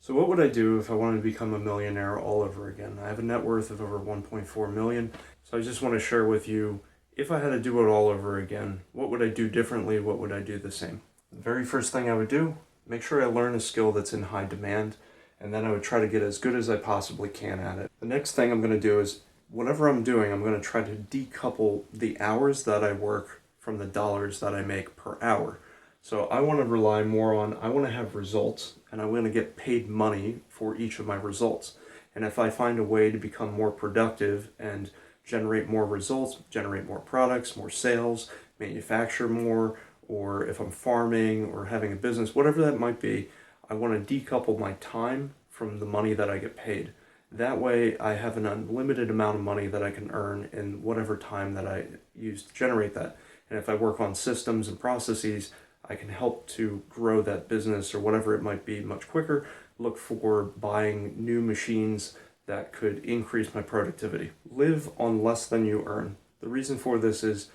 So what would I do if I wanted to become a millionaire all over again? I have a net worth of over 1.4 million. So I just want to share with you, if I had to do it all over again, what would I do differently? What would I do the same? The very first thing I would do, make sure I learn a skill that's in high demand, and then I would try to get as good as I possibly can at it. The next thing I'm going to do is, whatever I'm doing, I'm going to try to decouple the hours that I work from the dollars that I make per hour. So I want to rely more on, I want to have results, and I want to get paid money for each of my results. And if I find a way to become more productive and generate more results, generate more products, more sales, manufacture more, or if I'm farming or having a business, whatever that might be, I want to decouple my time from the money that I get paid. That way I have an unlimited amount of money that I can earn in whatever time that I use to generate that. And if I work on systems and processes, I can help to grow that business or whatever it might be much quicker. Look for buying new machines that could increase my productivity. Live on less than you earn. The reason for this is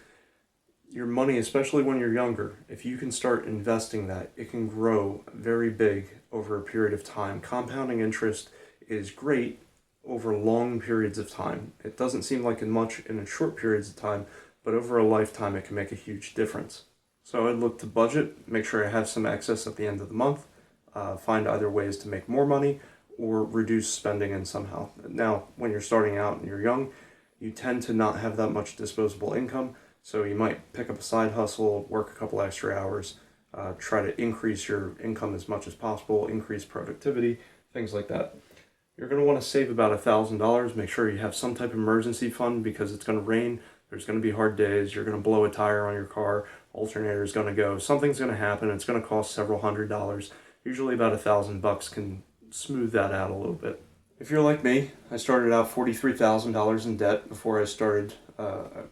your money, especially when you're younger, if you can start investing that, it can grow very big over a period of time. Compounding interest is great over long periods of time. It doesn't seem like much in short periods of time, but over a lifetime it can make a huge difference. So I'd look to budget, make sure I have some excess at the end of the month, find either ways to make more money or reduce spending in somehow. Now, when you're starting out and you're young, you tend to not have that much disposable income, so you might pick up a side hustle, work a couple extra hours, try to increase your income as much as possible, increase productivity, things like that. You're going to want to save about $1,000. Make sure you have some type of emergency fund because it's going to rain. There's going to be hard days. You're going to blow a tire on your car. Alternator is going to go. Something's going to happen. It's going to cost several $100s. Usually about $1,000 can smooth that out a little bit. If you're like me, I started out $43,000 in debt before I started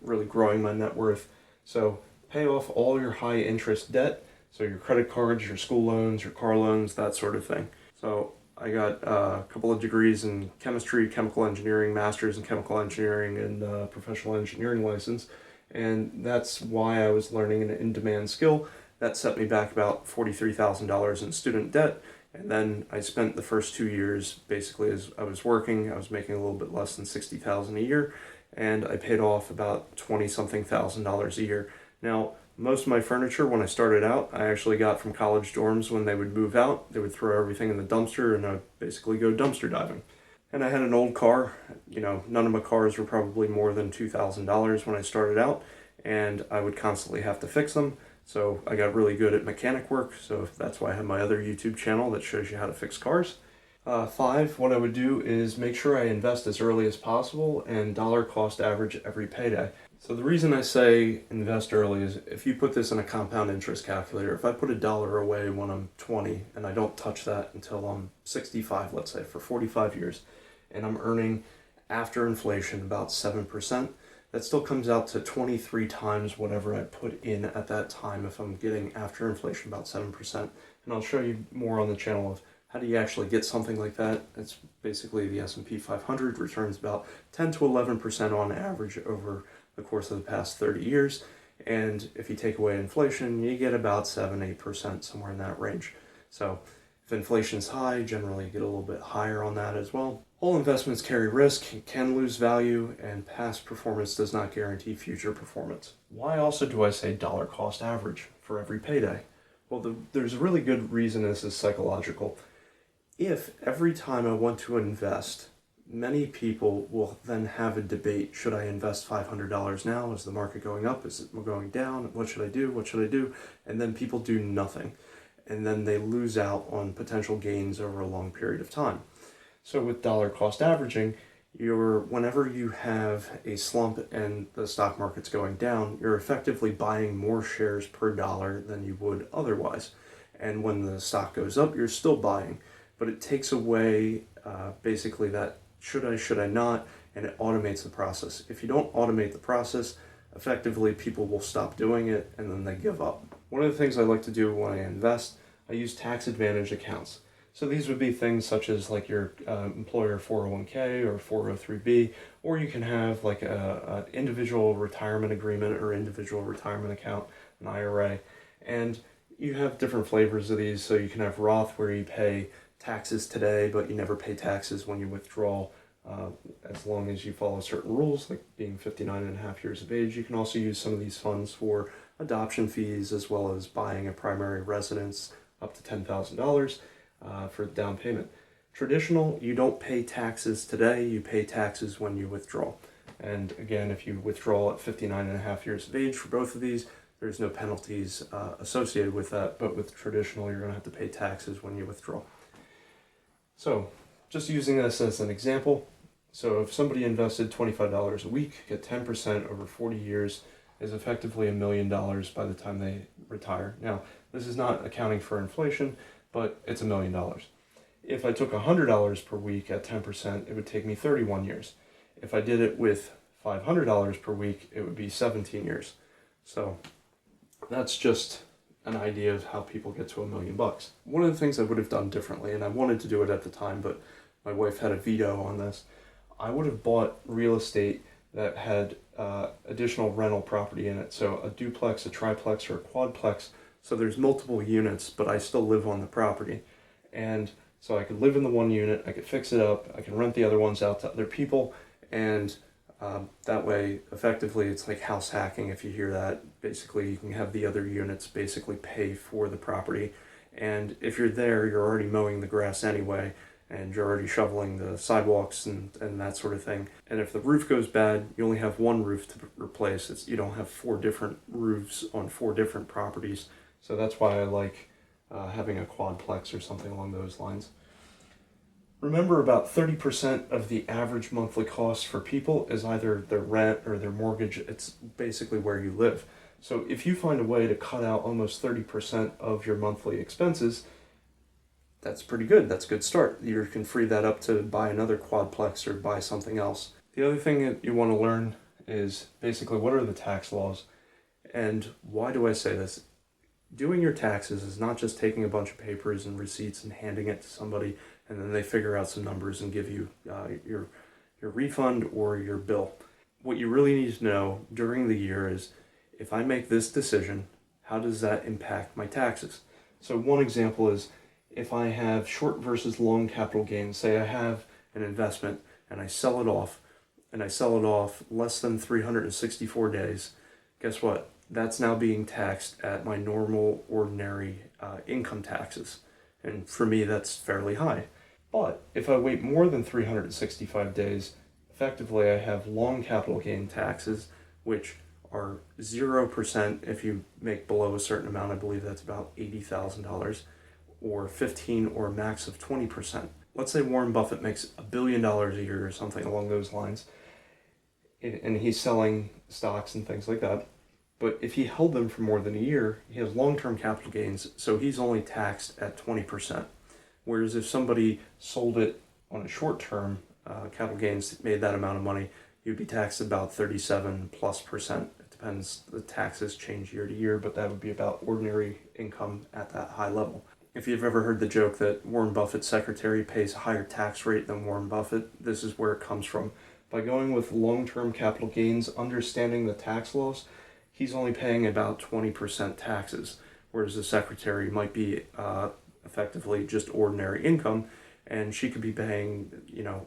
really growing my net worth. So pay off all your high interest debt. So your credit cards, your school loans, your car loans, that sort of thing. So I got a couple of degrees in chemistry, chemical engineering, master's in chemical engineering, and professional engineering license. And that's why I was learning an in-demand skill. That set me back about $43,000 in student debt. And then I spent the first 2 years basically as I was working. I was making a little bit less than $60,000 a year, and I paid off about 20-something thousand dollars a year. Now, most of my furniture when I started out, I actually got from college dorms when they would move out. They would throw everything in the dumpster, and I'd basically go dumpster diving. And I had an old car. None of my cars were probably more than $2,000 when I started out, and I would constantly have to fix them. So I got really good at mechanic work, so that's why I have my other YouTube channel that shows you how to fix cars. 5, what I would do is make sure I invest as early as possible and dollar cost average every payday. So the reason I say invest early is if you put this in a compound interest calculator, if I put $1 away when I'm 20 and I don't touch that until I'm 65, let's say, for 45 years, and I'm earning after inflation about 7%, that still comes out to 23 times whatever I put in at that time if I'm getting after inflation about 7%. And I'll show you more on the channel of how do you actually get something like that. It's basically the S&P 500 returns about 10 to 11% on average over the course of the past 30 years. And if you take away inflation, you get about 7-8%, somewhere in that range. So if inflation's high, generally you get a little bit higher on that as well. All investments carry risk, can lose value, and past performance does not guarantee future performance. Why also do I say dollar cost average for every payday? Well, there's a really good reason this is psychological. If every time I want to invest, many people will then have a debate, should I invest $500 now? Is the market going up? Is it going down? What should I do? What should I do? And then people do nothing. And then they lose out on potential gains over a long period of time. So with dollar cost averaging, whenever you have a slump and the stock market's going down, you're effectively buying more shares per dollar than you would otherwise. And when the stock goes up, you're still buying. But it takes away basically that should I not, and it automates the process. If you don't automate the process, effectively people will stop doing it and then they give up. One of the things I like to do when I invest, I use tax advantage accounts. So these would be things such as like your employer 401k or 403b, or you can have like an individual retirement agreement or individual retirement account, an IRA. And you have different flavors of these. So you can have Roth where you pay taxes today, but you never pay taxes when you withdraw, as long as you follow certain rules, like being 59 and a half years of age. You can also use some of these funds for adoption fees, as well as buying a primary residence up to $10,000 for down payment. Traditional, you don't pay taxes today, you pay taxes when you withdraw. And again, if you withdraw at 59 and a half years of age for both of these, there's no penalties associated with that, but with traditional, you're going to have to pay taxes when you withdraw. So, just using this as an example, so if somebody invested $25 a week, get 10% over 40 years, is effectively $1 million by the time they retire. Now, this is not accounting for inflation, but it's $1 million. If I took $100 per week at 10%, it would take me 31 years. If I did it with $500 per week, it would be 17 years. So that's just an idea of how people get to $1 million. One of the things I would have done differently, and I wanted to do it at the time, but my wife had a veto on this, I would have bought real estate that had additional rental property in it. So a duplex, a triplex, or a quadplex. So there's multiple units, but I still live on the property. And so I could live in the one unit, I could fix it up, I can rent the other ones out to other people, and that way, effectively, it's like house hacking, if you hear that. Basically, you can have the other units basically pay for the property, and if you're there, you're already mowing the grass anyway, and you're already shoveling the sidewalks and that sort of thing. And if the roof goes bad, you only have one roof to replace. You don't have 4 different roofs on 4 different properties, so that's why I like having a quadplex or something along those lines. Remember, about 30% of the average monthly cost for people is either their rent or their mortgage. It's basically where you live. So if you find a way to cut out almost 30% of your monthly expenses, that's pretty good. That's a good start. You can free that up to buy another quadplex or buy something else. The other thing that you want to learn is basically what are the tax laws, and why do I say this? Doing your taxes is not just taking a bunch of papers and receipts and handing it to somebody and then they figure out some numbers and give you your refund or your bill. What you really need to know during the year is, if I make this decision, how does that impact my taxes? So one example is, if I have short versus long capital gains, say I have an investment and I sell it off, less than 364 days, guess what? That's now being taxed at my normal, ordinary income taxes. And for me, that's fairly high. But if I wait more than 365 days, effectively I have long capital gain taxes, which are 0% if you make below a certain amount. I believe that's about $80,000, or 15, or a max of 20%. Let's say Warren Buffett makes $1 billion a year or something along those lines, and he's selling stocks and things like that. But if he held them for more than a year, he has long-term capital gains, so he's only taxed at 20%. Whereas if somebody sold it on a short-term capital gains, made that amount of money, you'd be taxed about 37+%. It depends, the taxes change year to year, but that would be about ordinary income at that high level. If you've ever heard the joke that Warren Buffett's secretary pays a higher tax rate than Warren Buffett, this is where it comes from. By going with long-term capital gains, understanding the tax laws, he's only paying about 20% taxes, whereas the secretary might be effectively just ordinary income, and she could be paying,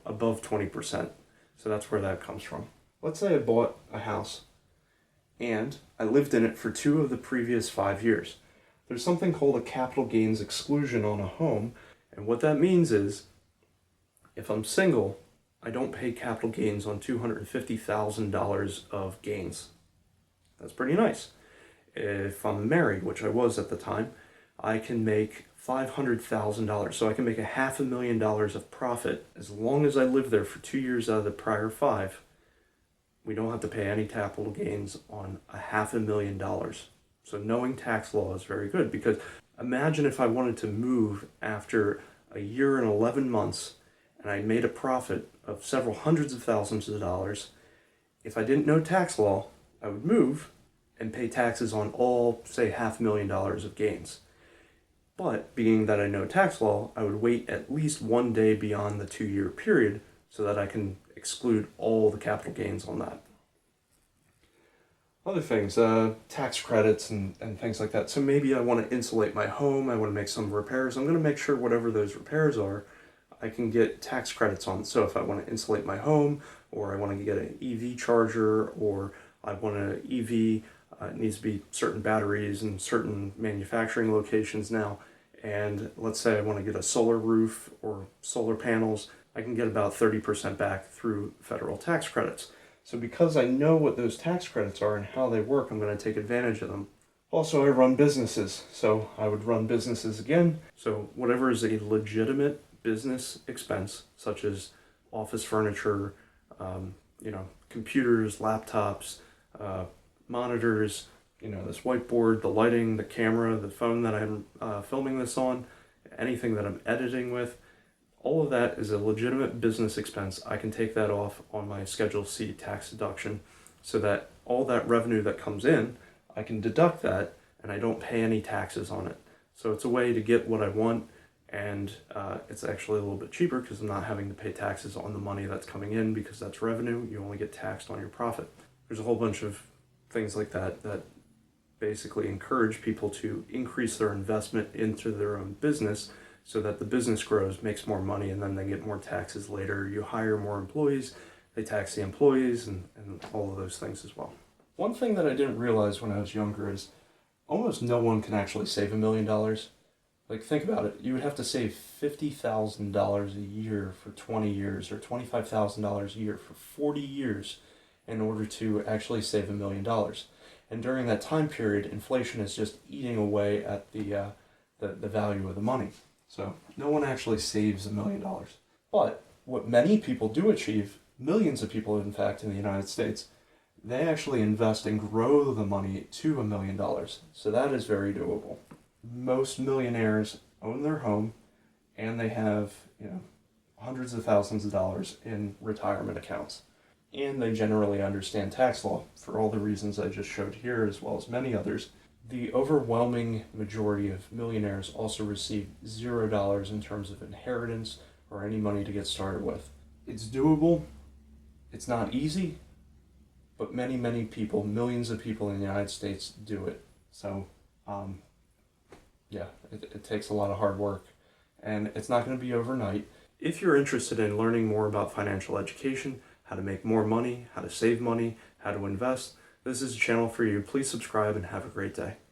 above 20%. So that's where that comes from. Let's say I bought a house, and I lived in it for 2 of the previous 5 years. There's something called a capital gains exclusion on a home, and what that means is, if I'm single, I don't pay capital gains on $250,000 of gains. That's pretty nice. If I'm married, which I was at the time, I can make $500,000. So I can make $500,000 of profit as long as I live there for 2 years out of the prior 5. We don't have to pay any capital gains on $500,000. So knowing tax law is very good, because imagine if I wanted to move after a year and 11 months and I made a profit of several hundreds of thousands of dollars. If I didn't know tax law, I would move and pay taxes on all, say, $500,000 of gains. But being that I know tax law, I would wait at least 1 day beyond the 2-year period so that I can exclude all the capital gains on that. Other things, tax credits and things like that. So maybe I want to insulate my home, I want to make some repairs. I'm going to make sure whatever those repairs are, I can get tax credits on. So if I want to insulate my home, or I want to get an EV charger, or I want an EV, it needs to be certain batteries and certain manufacturing locations now. And let's say I want to get a solar roof or solar panels, I can get about 30% back through federal tax credits. So because I know what those tax credits are and how they work, I'm going to take advantage of them. Also, I run businesses, so I would run businesses again. So whatever is a legitimate business expense, such as office furniture, computers, laptops, monitors, this whiteboard, the lighting, the camera, the phone that I'm filming this on, anything that I'm editing with, all of that is a legitimate business expense. I can take that off on my Schedule C tax deduction so that all that revenue that comes in, I can deduct that and I don't pay any taxes on it. So it's a way to get what I want, and it's actually a little bit cheaper because I'm not having to pay taxes on the money that's coming in because that's revenue. You only get taxed on your profit. There's a whole bunch of things like that that basically encourage people to increase their investment into their own business so that the business grows, makes more money, and then they get more taxes later. You hire more employees, they tax the employees, and all of those things as well. One thing that I didn't realize when I was younger is almost no one can actually save $1 million. Like, think about it. You would have to save $50,000 a year for 20 years or $25,000 a year for 40 years in order to actually save $1 million. And during that time period, inflation is just eating away at the value of the money. So no one actually saves $1 million. But what many people do achieve, millions of people in fact in the United States, they actually invest and grow the money to $1 million. So that is very doable. Most millionaires own their home and they have, hundreds of thousands of dollars in retirement accounts. And they generally understand tax law for all the reasons I just showed here, as well as many others. The overwhelming majority of millionaires also receive $0 in terms of inheritance or any money to get started with. It's doable. It's not easy, but many, many people, millions of people in the United States do it. So, it takes a lot of hard work, and it's not going to be overnight. If you're interested in learning more about financial education, how to make more money, how to save money, how to invest, this is a channel for you. Please subscribe and have a great day.